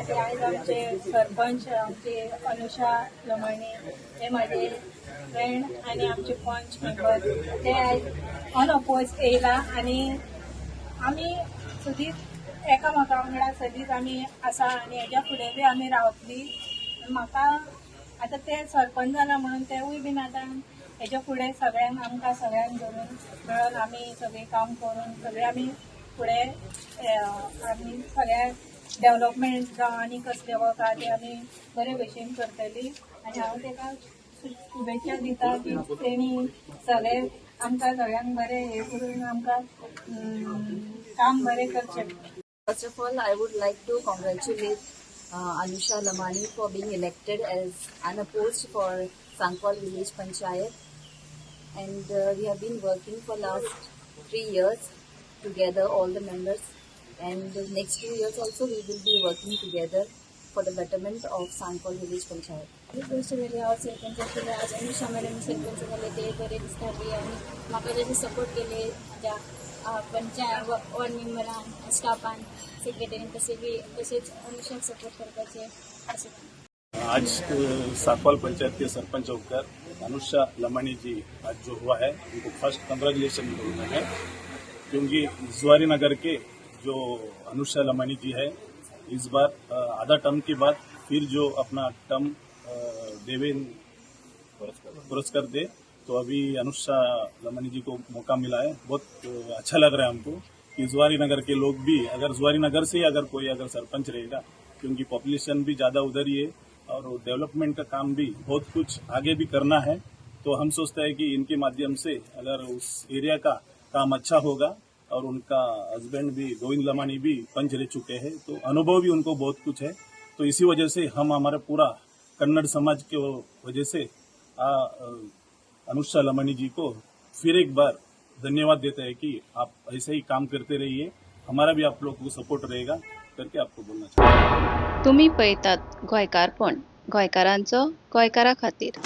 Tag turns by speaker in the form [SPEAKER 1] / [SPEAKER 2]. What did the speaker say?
[SPEAKER 1] ते आज आमचे सरपंच आमचे अनुषा लमाणी हे माझे फ्रेंड आणि आमचे पंच मेंबर ते आज अनअपोज येयला आणि आमी सदींच एकामेका वांगडा सदींच आमी आसा आणि हेज्या फुडें बी आमी रावतली. म्हाका आतां ते सरपंच जाला म्हणून तेवूय बीन आतां हेज्या फुडें सगळ्यांक आमकां सगळ्यांक धरून मेळोन आमी सगळीं काम करून सगळीं आमी फुडें आमी सगळ्या डेव्हलपमेंट जावं आनी कसले वर्क आहा ते आमी बरे भशेन करतली आणि हांव ताका शुभेच्छा दिता की तेणी सगळे आमकां सगळ्यांक बरें हे करून आमकां काम बरें करचें.
[SPEAKER 2] First of all, I would like to congratulate Anusha Lamani for being elected as unopposed for Sangkol Village Panchayat, and we have been working for last 3 years together, all the members, and the next 2 years also we will be working together for the betterment of Sangkol Village Panchayat.
[SPEAKER 3] गोष्ट वेगळी हांव सरपंच केले आज Anusha madam sarpanch जाले ते बरे दिसताली आनी म्हाका तेजे सपोर्ट केले म्हाज्या पंचायत वॉर्ड मेंबरान स्टाफान सेक्रेटरीन तसेच अनुषाक सपोर्ट करपाचे अशें.
[SPEAKER 4] आज सांकवाल पंचायत के सरपंच होकर अनुषा लमानी जी आज जो हुआ है उनको फर्स्ट कंग्रेचुलेशन बोलना है, क्योंकि जुआरी नगर के जो अनुषा लमानी जी है इस बार आधा टर्म के बाद फिर जो अपना टर्म देवेन पुरस्कार दे, तो अभी अनुषा लमानी जी को मौका मिला है. बहुत अच्छा लग रहा है हमको कि जुआरी नगर के लोग भी अगर जुआरी नगर से अगर कोई अगर सरपंच रहेगा, क्योंकि पॉपुलेशन भी ज़्यादा उधर ही है और डेवलपमेंट का काम भी बहुत कुछ आगे भी करना है, तो हम सोचते हैं कि इनके माध्यम से अगर उस एरिया का काम अच्छा होगा और उनका हस्बैंड भी गोविंद लमानी भी पंच रह चुके हैं, तो अनुभव भी उनको बहुत कुछ है. तो इसी वजह से हम हमारे पूरा कन्नड़ समाज के वजह से अनुषा लमानी जी को फिर एक बार धन्यवाद देते हैं कि आप ऐसे ही काम करते रहिए, हमारा भी आप लोगों को सपोर्ट रहेगा करके आपको बोलना चाहिए.
[SPEAKER 5] तुम्ही पळयतात गोंयकारपण, गोंयकारांचो गोंयकारा खातीर.